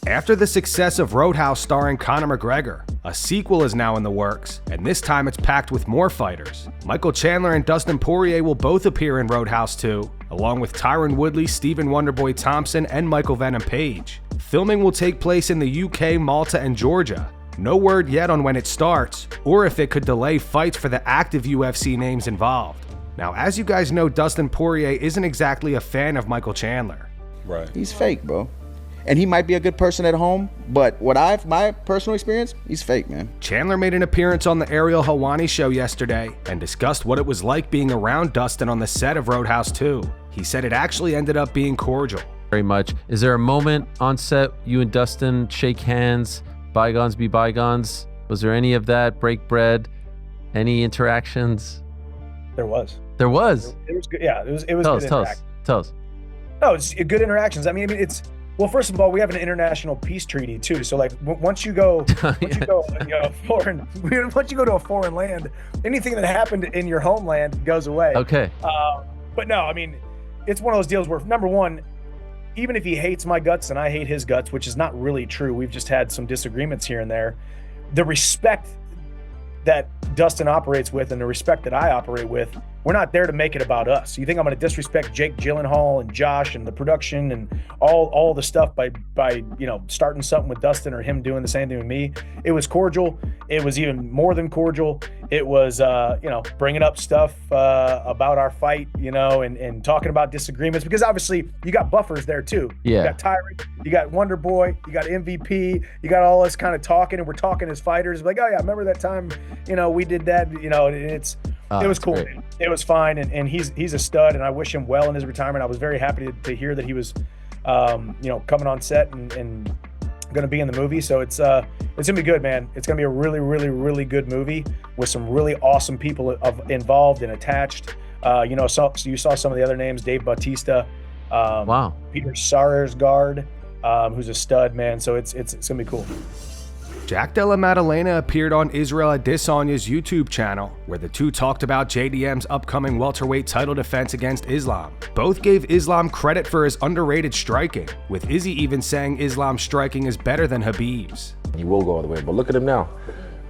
After the success of Roadhouse starring Conor McGregor, a sequel is now in the works, and this time it's packed with more fighters. Michael Chandler and Dustin Poirier will both appear in Roadhouse 2, along with Tyron Woodley, Stephen Wonderboy Thompson, and Michael Venom Page. Filming will take place in the UK, Malta, and Georgia. No word yet on when it starts, or if it could delay fights for the active UFC names involved. Now, as you guys know, Dustin Poirier isn't exactly a fan of Michael Chandler. Right. He's fake, bro. And he might be a good person at home, but my personal experience, he's fake, man. Chandler made an appearance on the Ariel Helwani show yesterday and discussed what it was like being around Dustin on the set of Roadhouse 2. He said it actually ended up being cordial. Very much. Is there a moment on set you and Dustin shake hands, bygones be bygones? Was there any of that? Break bread? Any interactions? There was. There was? It was good. Yeah, it was Tell good us. No, it's good interactions. I mean, it's, well, first of all, we have an international peace treaty too. So like once you go to a foreign land, anything that happened in your homeland goes away. Okay. But no, I mean, it's one of those deals where, number one, even if he hates my guts and I hate his guts, which is not really true, we've just had some disagreements here and there, the respect that Dustin operates with and the respect that I operate with, we're not there to make it about us. You think I'm going to disrespect Jake Gyllenhaal and Josh and the production and all the stuff by starting something with Dustin or him doing the same thing with me? It was cordial. It was even more than cordial. It was bringing up stuff about our fight, and talking about disagreements, because obviously you got buffers there too. Yeah. You got Tyrant, you got Wonder Boy, you got MVP, you got all us kind of talking, and we're talking as fighters, like, oh yeah, remember that time, we did that, it was cool. Great. It was fine, and he's a stud, and I wish him well in his retirement. I was very happy to hear that he was, coming on set and going to be in the movie. So it's gonna be good, man. It's gonna be a really, really, really good movie with some really awesome people involved and attached. So you saw some of the other names: Dave Bautista, Wow, Peter Sarsgaard, who's a stud, man. So it's gonna be cool. Jack Della Maddalena appeared on Israel Adesanya's YouTube channel, where the two talked about JDM's upcoming welterweight title defense against Islam. Both gave Islam credit for his underrated striking, with Izzy even saying Islam's striking is better than Khabib's. He will go all the way, but look at him now.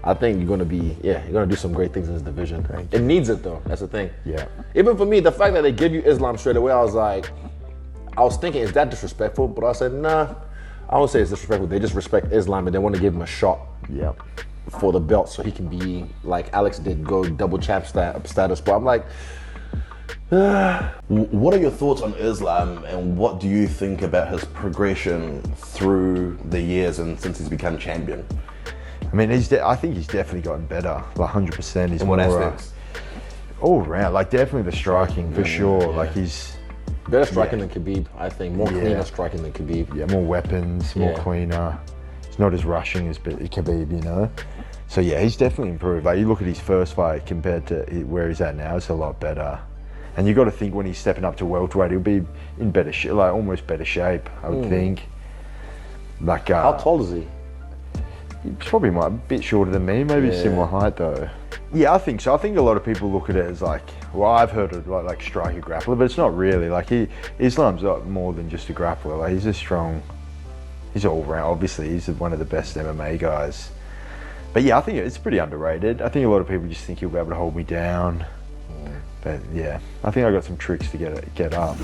I think you're going to do some great things in this division. It needs it though, that's the thing. Yeah. Even for me, the fact that they give you Islam straight away, I was thinking, is that disrespectful? But I said, nah. I don't say it's disrespectful. They just respect Islam and they want to give him a shot for the belt so he can be, like Alex did, go double champ status. But I'm like, What are your thoughts on Islam, and what do you think about his progression through the years and since he's become champion? I mean, I think he's definitely gotten better, like 100%. He's In what more, aspects? All around, like definitely the striking for sure. Yeah. Like he's better striking than Khabib, I think. More cleaner striking than Khabib. more weapons, more cleaner. He's not as rushing as Khabib, So yeah, he's definitely improved. Like you look at his first fight compared to where he's at now, it's a lot better. And you got to think when he's stepping up to welterweight, he'll be in better shape, like almost better shape, I would think. Like how tall is he? He's probably a bit shorter than me, maybe similar height though. Yeah, I think so. I think a lot of people look at it as like, well, I've heard of like striker grappler, but it's not really. Like Islam's like more than just a grappler. Like he's all round. Obviously, he's one of the best MMA guys. But yeah, I think it's pretty underrated. I think a lot of people just think he'll be able to hold me down. But yeah, I think I got some tricks to get up.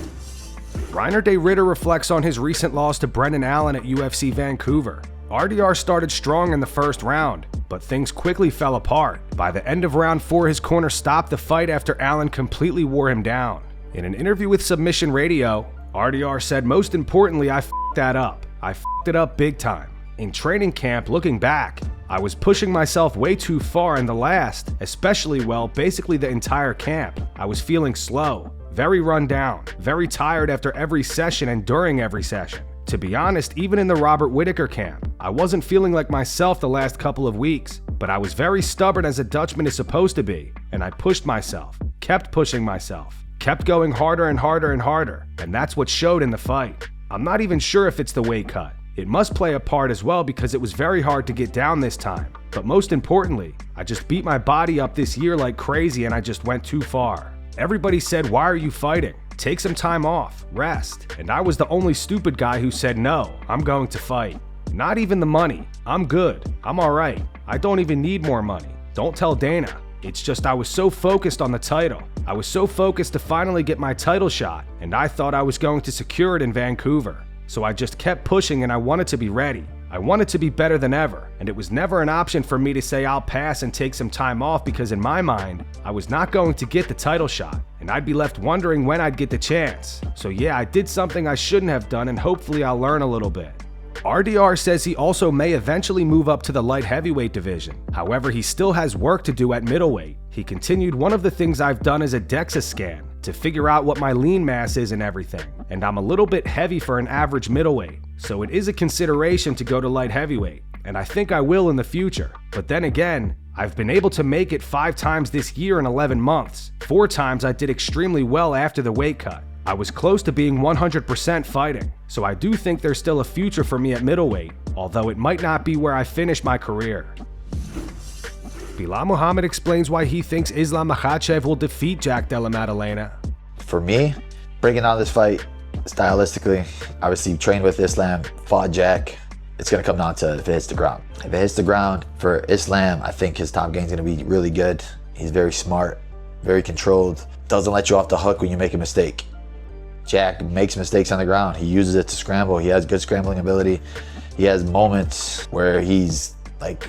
Reinier de Ridder reflects on his recent loss to Brendan Allen at UFC Vancouver. RDR started strong in the first round, but things quickly fell apart. By the end of round 4, his corner stopped the fight after Allen completely wore him down. In an interview with Submission Radio, RDR said, "Most importantly, I f***ed that up. I f***ed it up big time. In training camp, looking back, I was pushing myself way too far in the last, especially, basically the entire camp. I was feeling slow, very run down, very tired after every session and during every session. To be honest, even in the Robert Whittaker camp, I wasn't feeling like myself the last couple of weeks, but I was very stubborn as a Dutchman is supposed to be, and I pushed myself, kept pushing myself, kept going harder and harder and harder, and that's what showed in the fight. I'm not even sure if it's the weight cut. It must play a part as well because it was very hard to get down this time. But most importantly, I just beat my body up this year like crazy and I just went too far. Everybody said, why are you fighting? Take some time off, rest. And I was the only stupid guy who said, no, I'm going to fight. Not even the money. I'm good. I'm alright. I don't even need more money. Don't tell Dana. It's just I was so focused on the title. I was so focused to finally get my title shot, and I thought I was going to secure it in Vancouver. So I just kept pushing and I wanted to be ready. I wanted to be better than ever, and it was never an option for me to say I'll pass and take some time off because in my mind, I was not going to get the title shot, and I'd be left wondering when I'd get the chance. So yeah, I did something I shouldn't have done, and hopefully I'll learn a little bit. RDR says he also may eventually move up to the light heavyweight division. However, he still has work to do at middleweight. He continued, one of the things I've done is a DEXA scan to figure out what my lean mass is and everything. And I'm a little bit heavy for an average middleweight. So it is a consideration to go to light heavyweight. And I think I will in the future. But then again, I've been able to make it 5 times this year in 11 months. 4 times I did extremely well after the weight cut. I was close to being 100% fighting, so I do think there's still a future for me at middleweight, although it might not be where I finish my career. Belal Muhammad explains why he thinks Islam Makhachev will defeat Jack Della Maddalena. For me, breaking down this fight, stylistically, obviously trained with Islam, fought Jack. It's going to come down to if it hits the ground. If it hits the ground, for Islam, I think his top game is going to be really good. He's very smart, very controlled, doesn't let you off the hook when you make a mistake. Jack makes mistakes on the ground. He uses it to scramble. He has good scrambling ability. He has moments where he's like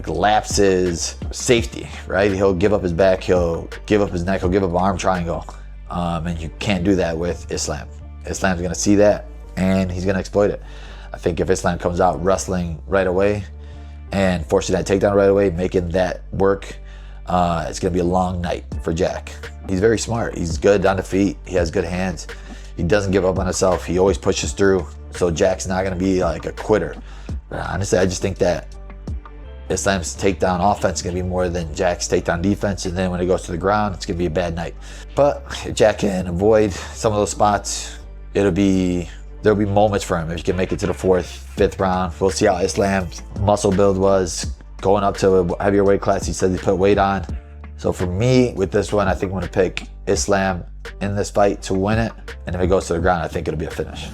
lapses safety, right? He'll give up his back, he'll give up his neck, he'll give up an arm triangle. And you can't do that with Islam. Islam's gonna see that and he's gonna exploit it. I think if Islam comes out wrestling right away and forcing that takedown right away, making that work, it's gonna be a long night for Jack. He's very smart. He's good on the feet. He has good hands. He doesn't give up on himself. He always pushes through. So Jack's not gonna be like a quitter. But honestly, I just think that Islam's takedown offense is gonna be more than Jack's takedown defense. And then when it goes to the ground, it's gonna be a bad night. But if Jack can avoid some of those spots, there'll be moments for him. If he can make it to the 4th, 5th round, we'll see how Islam's muscle build was going up to a heavier weight class. He said he put weight on. So for me, with this one, I think I'm gonna pick Islam in this fight to win it. And if it goes to the ground, I think it'll be a finish.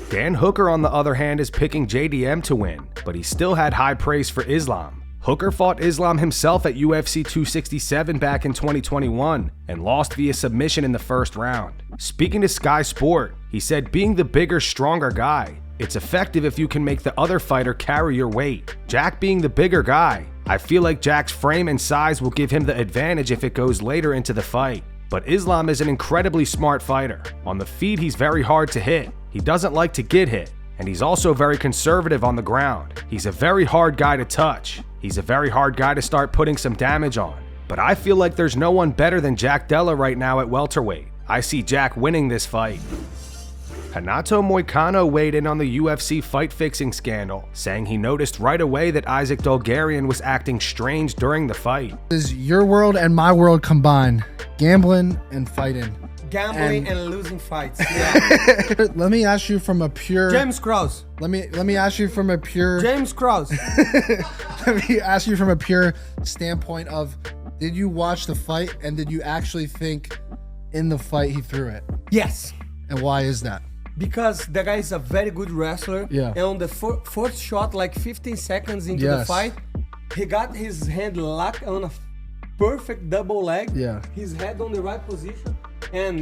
Dan Hooker, on the other hand, is picking JDM to win, but he still had high praise for Islam. Hooker fought Islam himself at UFC 267 back in 2021 and lost via submission in the first round. Speaking to Sky Sport, he said, being the bigger, stronger guy, it's effective if you can make the other fighter carry your weight. Jack being the bigger guy, I feel like Jack's frame and size will give him the advantage if it goes later into the fight. But Islam is an incredibly smart fighter. On the feet, he's very hard to hit. He doesn't like to get hit. And he's also very conservative on the ground. He's a very hard guy to touch. He's a very hard guy to start putting some damage on. But I feel like there's no one better than Jack Della right now at welterweight. I see Jack winning this fight. Renato Moicano weighed in on the UFC fight-fixing scandal, saying he noticed right away that Isaac Dolgarian was acting strange during the fight. This is your world and my world combined. Gambling and fighting. Gambling and losing fights. Yeah. Let me ask you from a pure... James Krause. Let me ask you from a pure... James Krause. Let me ask you from a pure standpoint of, did you watch the fight and did you actually think in the fight he threw it? Yes. And why is that? Because the guy is a very good wrestler. Yeah. And on the fourth shot, like 15 seconds into the fight, he got his hand locked on a perfect double leg. Yeah. His head on the right position. And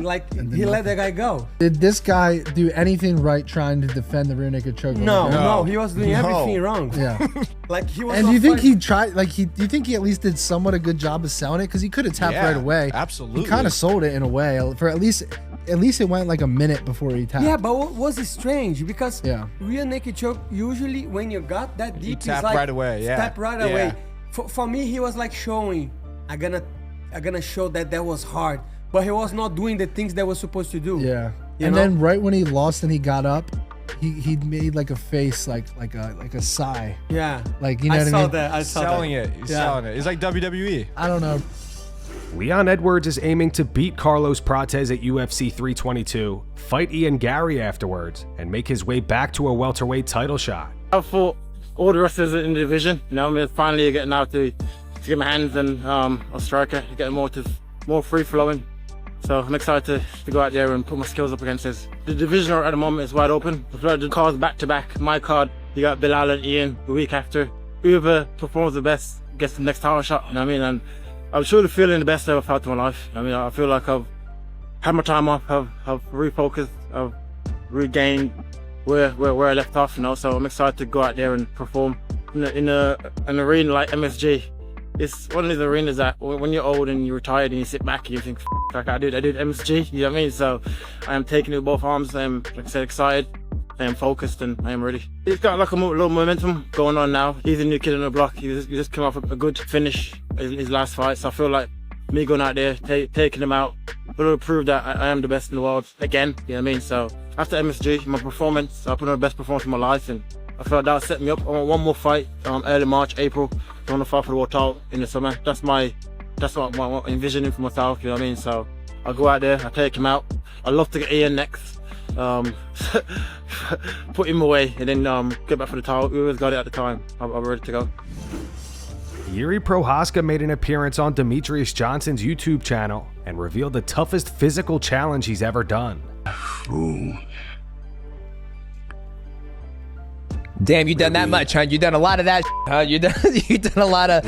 he let the guy go. Did this guy do anything right trying to defend the rear naked choke? No, he was doing everything wrong. Yeah. Like he was. And do you think he tried? Do you think he at least did somewhat a good job of selling it? Because he could have tapped right away. Absolutely. He kind of sold it in a way. For at least it went like a minute before he tapped. Yeah, but what was strange because Yeah. rear naked choke usually when you got that deep, tap it's like right away. Yeah. Tap right away. For me, he was like showing, I'm gonna show that was hard, but he was not doing the things that was supposed to do. Yeah. You And know? then right when he lost and he got up, he made like a face, like a sigh. Yeah. Like, you know what I mean? I saw that. He's selling it. It's like WWE. I don't know. Leon Edwards is aiming to beat Carlos Prates at UFC 322, fight Ian Garry afterwards, and make his way back to a welterweight title shot. I fought all the wrestlers in the division. You know, I'm finally getting out to get my hands on a striker, getting more free flowing. So I'm excited to go out there and put my skills up against this. The division at the moment is wide open. I've got the cards back to back. My card You got Belal and Ian the week after. Whoever performs the best gets the next title shot, you know what I mean? And I'm truly feeling the best I've ever felt in my life. I mean, I feel like I've had my time off, I've refocused, I've regained where I left off, you know, so I'm excited to go out there and perform in an arena like MSG. It's one of these arenas that when you're old and you're retired and you sit back and you think, like I did MSG, you know what I mean? So I am taking it with both arms. I am, like I said, excited. I am focused and I am ready. He's got like a little momentum going on now. He's a new kid on the block. He just came off a good finish in his last fight. So I feel like me going out there, taking him out, will prove that I am the best in the world again, you know what I mean? So after MSG, my performance, I put on the best performance of my life, and I felt that set me up. I want one more fight, early March, April. I want to fight for the world title in the summer. That's what I'm envisioning for myself, you know what I mean? So I'll go out there, I'll take him out. I'd love to get Ian next. Put him away and then get back for the title. Whoever's got it at the time, I'm ready to go. Jiri Prochazka made an appearance on Demetrius Johnson's YouTube channel and revealed the toughest physical challenge he's ever done. Ooh. Damn, you done that much, huh? You done a lot of that, huh? You done a lot of.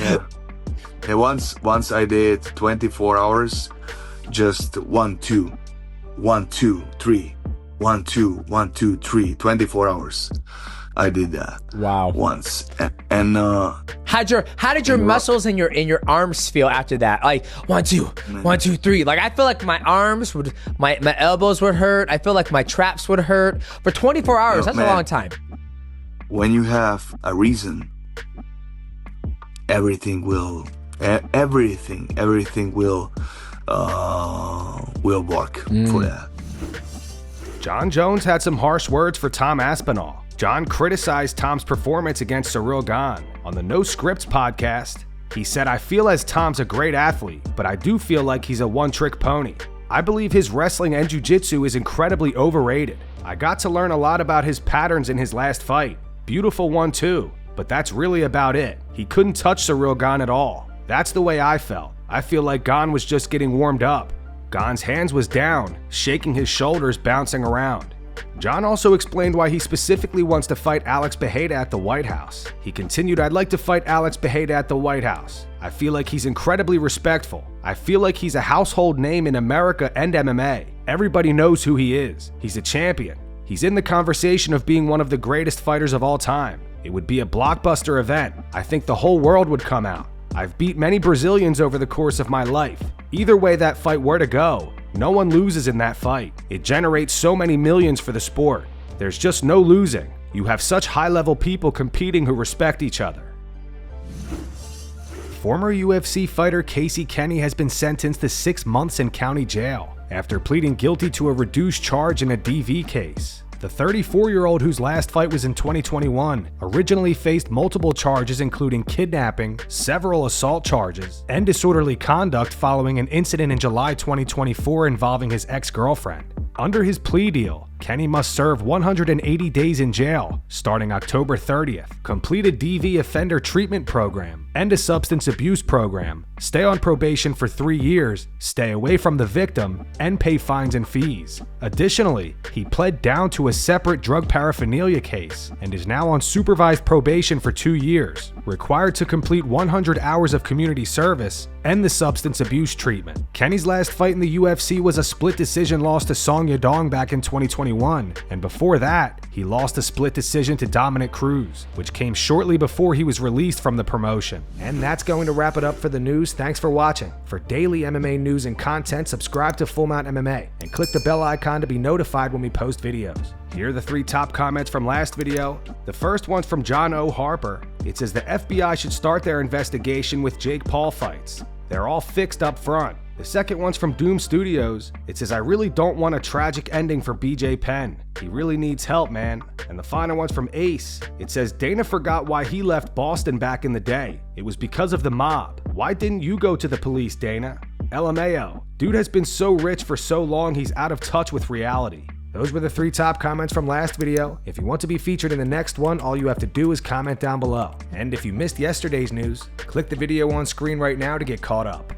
Yeah. Once I did 24 hours, just 1, 2, 1, 2, 3, 1, 2, 1, 2, 3, 24 hours. I did that. Wow. Once. And how did your muscles and your arms feel after that? Like 1, 2, 1, 2, 3. Like I feel like my arms would, my elbows would hurt. I feel like my traps would hurt for 24 hours. That's a long time. When you have a reason, everything will work for that. Jon Jones had some harsh words for Tom Aspinall. Jon criticized Tom's performance against Cyril Gane. On the No Scripts podcast, he said, "I feel as Tom's a great athlete, but I do feel like he's a one-trick pony. I believe his wrestling and jiu-jitsu is incredibly overrated. I got to learn a lot about his patterns in his last fight. Beautiful one too, but that's really about it. He couldn't touch Cyril Gane at all. That's the way I felt. I feel like Gane was just getting warmed up. Gane's hands was down, shaking his shoulders, bouncing around." Jon also explained why he specifically wants to fight Alex Pereira at the White House. He continued, "I'd like to fight Alex Pereira at the White House. I feel like he's incredibly respectful. I feel like he's a household name in America and MMA. Everybody knows who he is. He's a champion. He's in the conversation of being one of the greatest fighters of all time. It would be a blockbuster event. I think the whole world would come out. I've beat many Brazilians over the course of my life. Either way that fight were to go, no one loses in that fight. It generates so many millions for the sport. There's just no losing. You have such high-level people competing who respect each other." Former UFC fighter Casey Kenny has been sentenced to 6 months in county jail after pleading guilty to a reduced charge in a DV case. The 34-year-old, whose last fight was in 2021, originally faced multiple charges including kidnapping, several assault charges, and disorderly conduct following an incident in July 2024 involving his ex-girlfriend. Under his plea deal, Kenny must serve 180 days in jail starting October 30th, complete a DV offender treatment program, and a substance abuse program, stay on probation for 3 years, stay away from the victim, and pay fines and fees. Additionally, he pled down to a separate drug paraphernalia case and is now on supervised probation for 2 years, required to complete 100 hours of community service, and the substance abuse treatment. Kenny's last fight in the UFC was a split decision loss to Song Yadong back in 2021, and before that, he lost a split decision to Dominic Cruz, which came shortly before he was released from the promotion. And that's going to wrap it up for the news. Thanks for watching. For daily MMA news and content, subscribe to Full Mount MMA and click the bell icon to be notified when we post videos. Here are the 3 top comments from last video. The first one's from John O. Harper. It says the FBI should start their investigation with Jake Paul fights. They're all fixed up front. The second one's from Doom Studios. It says, I really don't want a tragic ending for BJ Penn. He really needs help, man. And the final one's from Ace. It says, Dana forgot why he left Boston back in the day. It was because of the mob. Why didn't you go to the police, Dana? LMAO. Dude has been so rich for so long he's out of touch with reality. Those were the 3 top comments from last video. If you want to be featured in the next one, all you have to do is comment down below. And if you missed yesterday's news, click the video on screen right now to get caught up.